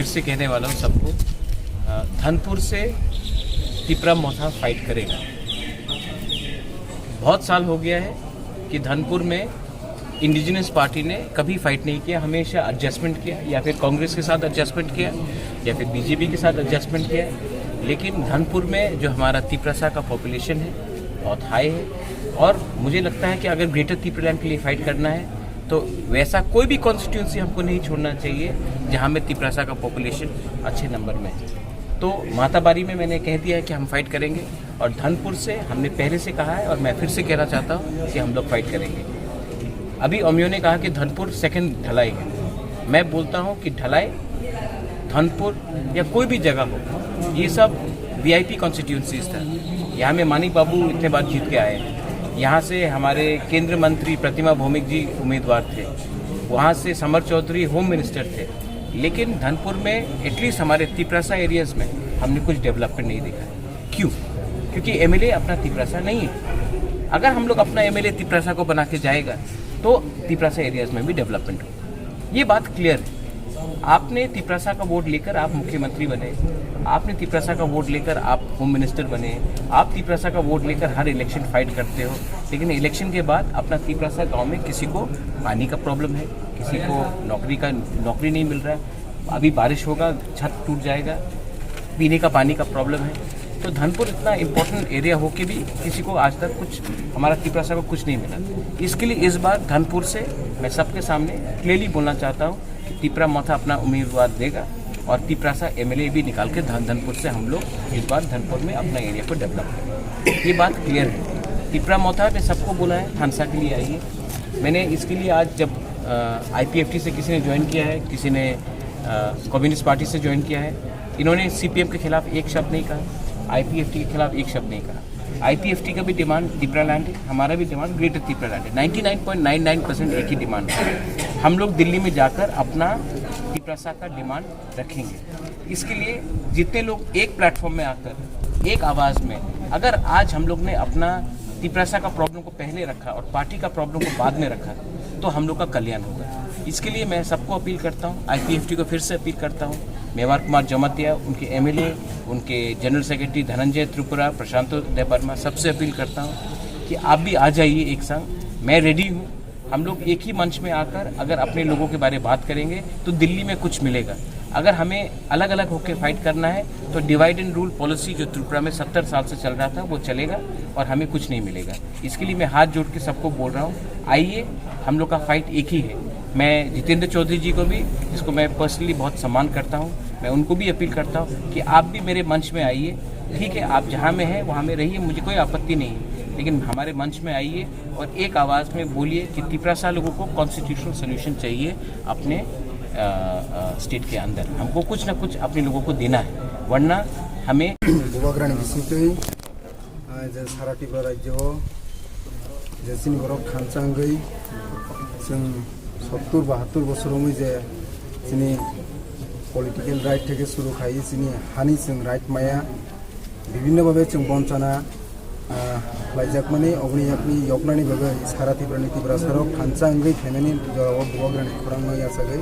फिर से कहने वाला हूँ सबको, धनपुर से तिपरा मोथा फाइट करेगा। बहुत साल हो गया है कि धनपुर में इंडिजिनस पार्टी ने कभी फाइट नहीं किया, हमेशा एडजस्टमेंट किया, या फिर कांग्रेस के साथ एडजस्टमेंट किया या फिर बीजेपी के साथ एडजस्टमेंट किया। लेकिन धनपुर में जो हमारा तिपरासा का पॉपुलेशन है बहुत हाई है, और मुझे लगता है कि अगर ग्रेटर तिपरालैंड के लिए फाइट करना है तो वैसा कोई भी कॉन्स्टिट्यूंसी हमको नहीं छोड़ना चाहिए जहाँ में तिपरासा का पॉपुलेशन अच्छे नंबर में है। तो माताबारी में मैंने कह दिया है कि हम फाइट करेंगे, और धनपुर से हमने पहले से कहा है और मैं फिर से कहना चाहता हूँ कि हम लोग फाइट करेंगे। अभी अमियो ने कहा कि धनपुर सेकंड ढलाई है, मैं बोलता हूँ कि ढलाई धनपुर या कोई भी जगह हो, ये सब वीआईपी कॉन्स्टिट्यूंसीज था। यहाँ में मानिक बाबू इतने बार जीत के आए हैं, यहाँ से हमारे केंद्र मंत्री प्रतिमा भौमिक जी उम्मीदवार थे, वहाँ से समर चौधरी होम मिनिस्टर थे। लेकिन धनपुर में एटलीस्ट हमारे तिपरासा एरियाज़ में हमने कुछ डेवलपमेंट नहीं देखा है। क्यों? क्योंकि एमएलए अपना तिपरासा नहीं है। अगर हम लोग अपना एमएलए तिपरासा को बना के जाएगा तो तिपरासा एरियाज़ में भी डेवलपमेंट हो। ये बात क्लियर है। आपने तिपरासा का वोट लेकर आप मुख्यमंत्री बने, आपने तिपरासा का वोट लेकर आप होम मिनिस्टर बने, आप तिपरासा का वोट लेकर हर इलेक्शन फाइट करते हो, लेकिन इलेक्शन के बाद अपना तिपरासा गांव में किसी को पानी का प्रॉब्लम है, किसी को नौकरी नहीं मिल रहा है, अभी बारिश होगा छत टूट जाएगा, पीने का पानी का प्रॉब्लम है। तो धनपुर इतना इम्पोर्टेंट एरिया हो के भी किसी को आज तक कुछ, हमारा तिपरासा को कुछ नहीं मिला। इसके लिए इस बार धनपुर से मैं सबके सामने क्लियरली बोलना चाहता हूँ कि तिपरा मोथा अपना उम्मीदवार देगा, और तिपरासा एमएलए भी निकाल के धनपुर से हम लोग इस बार धनपुर में अपना एरिया को डेवलप करेंगे। ये बात क्लियर है। तिपरा मोथा ने सबको बोला है थानसा के लिए आइए। मैंने इसके लिए आज जब आईपीएफटी से किसी ने ज्वाइन किया है, किसी ने कम्युनिस्ट पार्टी से ज्वाइन किया है, इन्होंने सीपीएम के खिलाफ एक शब्द नहीं कहा, आईपीएफटी के खिलाफ एक शब्द नहीं कहा। आईपीएफटी का भी डिमांड तिपरालैंड है, हमारा भी डिमांड ग्रेटर तिपरालैंड है। 99.99% एक ही डिमांड है। हम लोग दिल्ली में जाकर अपना तिपरासा का डिमांड रखेंगे। इसके लिए जितने लोग एक प्लेटफॉर्म में आकर एक आवाज़ में, अगर आज हम लोग ने अपना तिपरासा का प्रॉब्लम को पहले रखा और पार्टी का प्रॉब्लम को बाद में रखा, तो हम लोग का कल्याण होगा। इसके लिए मैं सबको अपील करता हूँ, आईपीएफटी को फिर से अपील करता हूँ, मेवार कुमार जमातिया, उनके एमएलए, उनके जनरल सेक्रेटरी धनंजय त्रिपुरा, प्रशांत देबबर्मा, सबसे अपील करता हूँ कि आप भी आ जाइए एक संग। मैं रेडी हूँ। हम लोग एक ही मंच में आकर अगर अपने लोगों के बारे में बात करेंगे तो दिल्ली में कुछ मिलेगा। अगर हमें अलग अलग होकर फाइट करना है तो डिवाइड एंड रूल पॉलिसी जो त्रिपुरा में 70 साल से चल रहा था वो चलेगा, और हमें कुछ नहीं मिलेगा। इसके लिए मैं हाथ जोड़ के सबको बोल रहा हूँ, आइए, हम लोग का फाइट एक ही है। मैं जितेंद्र चौधरी जी को भी, जिसको मैं पर्सनली बहुत सम्मान करता हूँ, मैं उनको भी अपील करता हूँ कि आप भी मेरे मंच में आइए। ठीक है, आप जहाँ में हैं वहाँ में रहिए, मुझे कोई आपत्ति नहीं है, लेकिन हमारे मंच में आइए और एक आवाज़ में बोलिए कि तिपरासा लोगों को कॉन्स्टिट्यूशनल सोल्यूशन चाहिए अपने स्टेट के अंदर। हमको कुछ ना कुछ अपने लोगों को देना है, वरना हमें सारा त्रिपुरा राज्य जैसे बरफ खानचांग गई 70-72 बोसोर में जे जोंनि पलिटिकल राइट थे शुरू खाई जोंनि हानि जों राइट माया विभिन्न भावे जों बंचना लाइजाकमानि अग्नि अपनी यकनानि बागै सारा तिपरासाराव खानचांगै थेनानि जराव बुवाग्रानि खौरां यासागै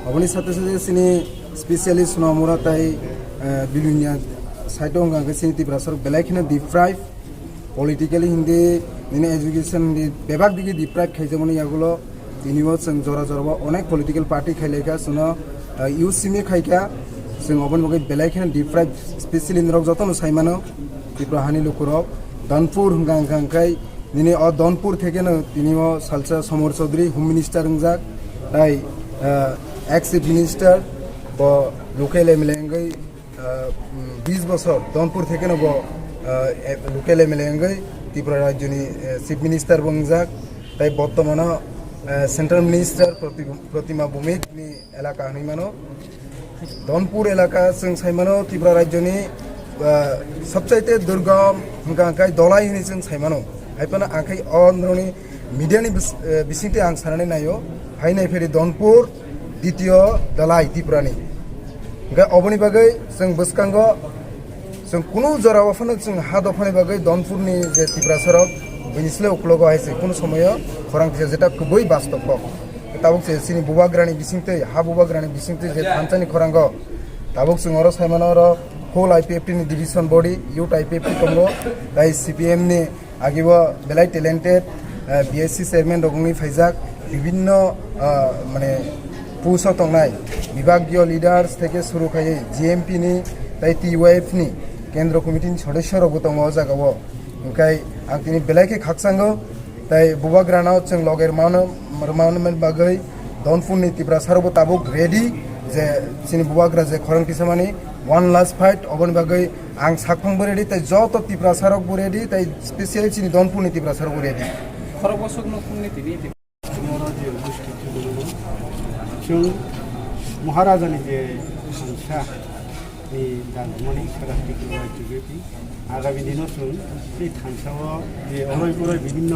अग्नि साथे साथे जोंनि स्पेशली सुनामुराताय बिलुनिया साइटों गांगै जोंनि तिपरासाराव बेलायखिना डिप्राइव पलिटिकली हिंदी दिनै एजुकेशन बेबाग दिगे डिप्राइव खाइजामनि यागुलो दिनैबो जों जरा जराबा अनेक पलिटिकल पार्टी खाइलायखा जोंनो इउसिमि खाइखा जों अबन बगै बेलायखिना डिप्राइव स्पेशली नरक जतन साइमानो तिपराहानि लुकुरक धनपुर गांगांखाय दिनै अ धनपुर थेकेनो दिनैबो सालसा समर चौधरी होम मिनिस्टर हंजाक ताई एक्स चीफ मिनिस्टर ब लोकल एमएलए 20 बोसोर धनपुर थेकेनो ब लोकल एमएलए त्रिपुरा राज्यनि चीफ मिनिस्टर बंजाक ताई बर्तमान सेंट्रल मिनिस्टर प्रतिमा भौमिक एलाका हनीमानो धनपुर एलाका जों साइमानो त्रिपुरा राज्यनि सबचाइते दुर्गम हंगांखाय दलाई हनी जों साइमानो हाइपाना आखाय अन्ध्रनि मीडियानि बिसिंते आं साननानै नायो हाइनाय फेरि धनपुर द्वितीय दलाई त्रिपुरानि ओमफ्राय अबनि बागै जों बसकांगो जों कुनु जरावाफानो जों हा दफानि बागै धनपुरनि जे त्रिपुरासाराव बिनिस्ले उखलग हाइसे कुनु समय खौरां जेटा गुबै बास्तब tabuk se sini bubagrani bisingte ha bubagrani bisingte je thanchani khorango tabuk sing oro saimano oro whole IPFT ni division body youth IPFT tongo dai CPM ni agibo belai talented BSC chairman rogni faijak bibhinno mane puso tongnai বিভাগীয় leaders থেকে শুরু খাই GMP নি তাই TYF নি কেন্দ্র কমিটিনি সদস্য রবো দङ জাগাও ओंखाय आं दिनै बेलायखे खाकसांगो ताय बुबाग्रानाव जों लगेर मावनो बागै दनफुननि तिब्रा सारबो ताबुक रेडी जे सिनि बुबाग्रा जे खरं किसामानि वन लास्ट फाइट अबन बागै आं साकफांबो रेडी ताय जत तिब्रा सारकबो रेडी ताय स्पेशल सिनि दनफुननि तिब्रा सारबो रेडी खरबसक नफुननि तिनि जों महाराजानि जे हांसा नि दानमनि सागातिखौ रायजोनि आगामी दिनों जों बे थांसाव जे अराय बराय বিভিন্ন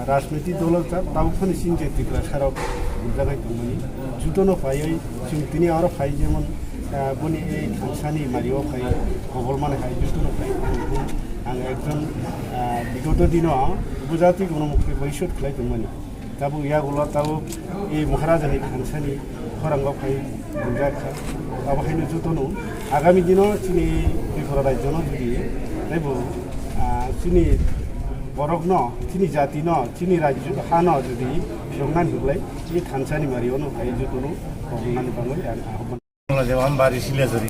राजनैतिक दल ताबुफोरनि सिनजे तिग्रा साराव बुजानाय दंमोन जुटनो फायै जों दिनै आरो फाय जेमन बनि এই थांसानि मारियाव फाय गबलमाने हाय जुटनो फाय आं एकदम বিগত दिनाव बुजाति गणमुखि बैसोत खालायदोंमोन ताबु यागुला ताबु এই महाराजानि थांसानि खरांगाव फाय बुजाखा आबाहायनो जुटनो आगामी दिनाव चिनि त्रिपुरा राज्यनो जुदि जायबो चिनि बरक न चिनि जाति न चिनि राज्य हा न जुदि संनानै होलाय बे थानसानि मारियावनो फाय जुटनो हमनानै बाङै आं आह्वान যেমন বাড়ি শিলাচুরি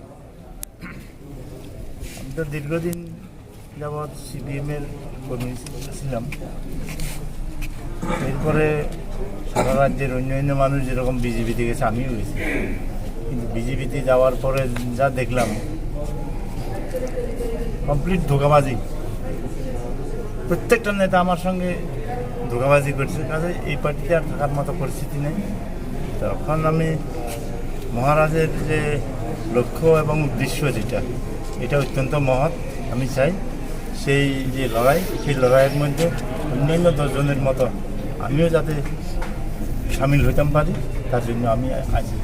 আমি তো দীর্ঘদিন যাবৎ সিপিএমের কর্মী ছিলাম এরপরে সারা রাজ্যের অন্যান্য মানুষ যেরকম বিজেপিতে গেছে আমিও গেছি কিন্তু বিজেপিতে যাওয়ার পরে যা দেখলাম কমপ্লিট ধোঁকাবাজি প্রত্যেকটা নেতা আমার সঙ্গে ধোঁকাবাজি করছে কাজে এই পার্টিতে আর থাকার মতো পরিস্থিতি নেই তখন আমি মহারাজের যে লক্ষ্য এবং উদ্দেশ্য যেটা এটা অত্যন্ত মহৎ আমি চাই সেই যে লড়াই সেই লড়াইয়ের মধ্যে অন্যান্য 10 জনের মতো আমিও যাতে সামিল হইতাম পারি তার জন্য আমি আছি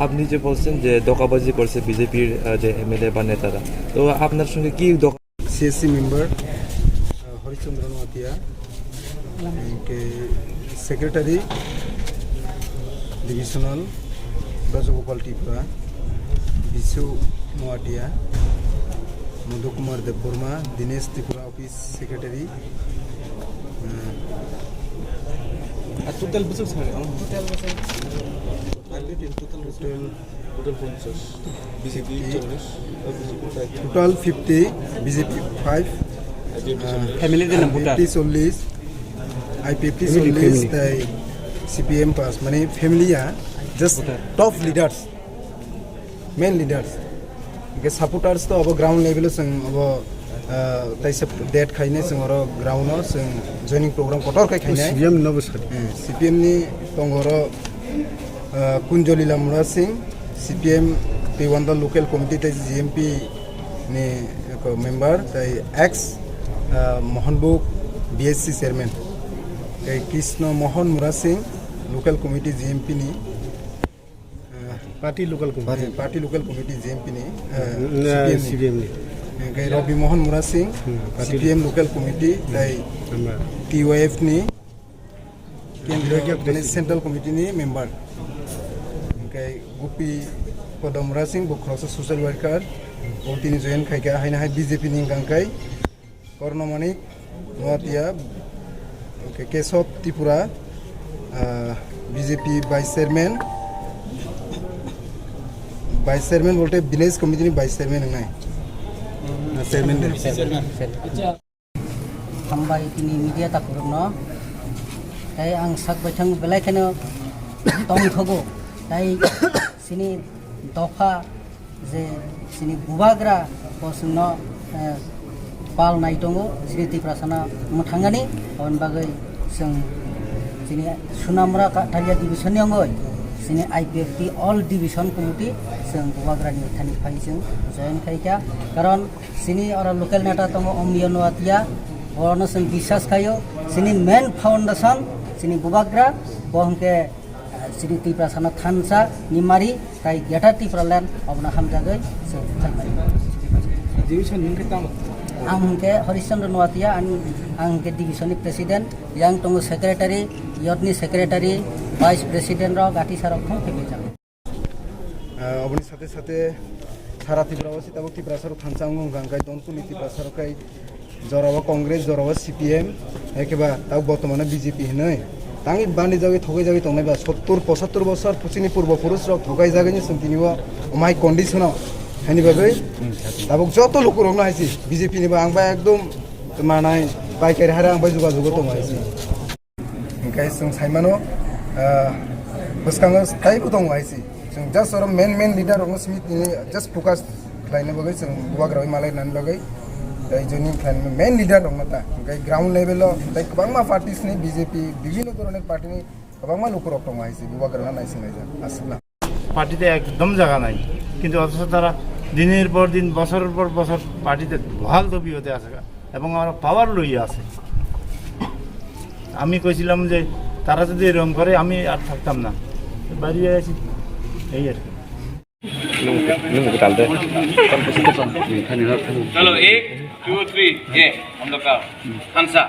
আপনি যে বলছেন যে ধোঁকাবাজি করছে বিজেপির যে এমএলএ বা নেতারা তো আপনার সঙ্গে কি সিএসসি মেম্বার হরিচন্দ্র নোয়াতিয়া के सेक्रेटरी डिविजनल ब्रजगोपाल टिप्रा विशु Noatia Madhu Kumar Debbarma Dinesh Tripura office secretary total 50 BJP 5 family देना भोटार 40 IPFT 40 ताई CPM पास माने फैमिलिया just top leaders main leaders के सपोर्टर्स तो अब ग्राउंड लेवल जों अब ताई सब डेट खाइने जों आरो ग्राउंडआव जों जॉइनिंग प्रोग्राम कटर खाइने CPM नि दंगर कुंजली लामरा Singh CPM P1 local committee ताई GMP नि मेंबर ताई एक्स मोहनबुक BSC chairman Krishna Mohan Mura Singh local committee GMP नि पार्टी लोकल कमिटी GMP नि CPM नि Ravi Mohan Mura Singh CPM local committee ताई TYF नि केंद्रीय सेंट्रल कमिटी नि मेंबर गोपी पदमरा सिंह बख्रस सोशल वर्कर ओटिनि जयन खायका हायना हाय बीजेपी नि गांखाय Karnamani Noatia Keshab Tripura BJP vice chairman बोलते विलेज कमिटी नि वाइस चेयरमैन नंगाय चेयरमैन हामबाय दिनै मिडिया ताखुरनो ताय आं साक बैथां बेलायखानो तंथगो ताय सिनि दफा जे सिनि बुबाग्रा बसनो पालनाय दङ सिनि तिप्रासाना मुथांगानि अन बागै जों सिनि सुनामरा काटालिया डिभिजननि अंगै सिनि IPFT ऑल डिविजन कमिटी जों बुबाग्रानि थानि फाय जों जयन खायका कारण सिनि आरो लोकल नेता दङ अमिया नोआतिया बरनो जों बिश्वास खायो सिनि मेन फाउंडेशन सिनि बुबाग्रा बहंके सिनि तिप्रासाना थानसा निमारि ताई गेटा तिप्रालेण्ड अबना हामजागै जों खालमारि डिविजन निंखै आंके हरिचंद्र नोआतिया आंके division president yang tongo secretary ইয়তনি সেক্রেটারি ভাইস প্রেসিডেন্ট র গাটি সারক থং ফেবিজাং অবনি সাথে সাথে সারা ত্রিপুরাবাসী তাবো ত্রিপুরা সারক থানসাং গাঙ্গাই দনকুনি ত্রিপুরা সারকাই জরাবা কংগ্রেস জরাবা সিপিএম একেবা তাও বর্তমানে বিজেপি হনই তাঙ্গি বানি যাগে ঠগাই যাগে তংনাইবা 70-75 বছর পুচিনি পূর্বপুরুষ রক ঠগাই যাগেনি সন্তিনিবা অমাই কন্ডিশনাव হানি বাগै তাবক যত লোক রংনা হাইছি বিজেপি নিবা आंबा एकदम मानाय बाइकारि हारा आंबा जुगाजुग दं हाइছি ओंखाय जों साइमानो बसखाङो थाइबो दं हाइছি जों जास्ट आरो मेन लिडार रंग स्मिथ नि जास्ट फोकस खालायनो बागै जों गुवाग्रावै मालायनानै बागै जोंनि मेन लिडार दं ता ओंखाय ग्राउन्ड लेभेलाव गोबां पार्टिस नि बिजेपि বিভিন্ন ধরনের পার্টিনি गोबां লোক রক दं हाइছি गुवाग्रावना नायसिनाय आसला পার্টিতে একদম জায়গা নাই কিন্তু অথচ তারা দিনের পর দিন বছরের পর বছর পার্টিতে বহাল দবি হতে আছে এবং আমার পাওয়ার লইয়া আছে আমি কইছিলাম যে তারা যদি এরকম করে আমি আর থাকতাম না বাড়িয়ে আছি এই আর কি चलो 1 2 3 ये हम लोग का हंसा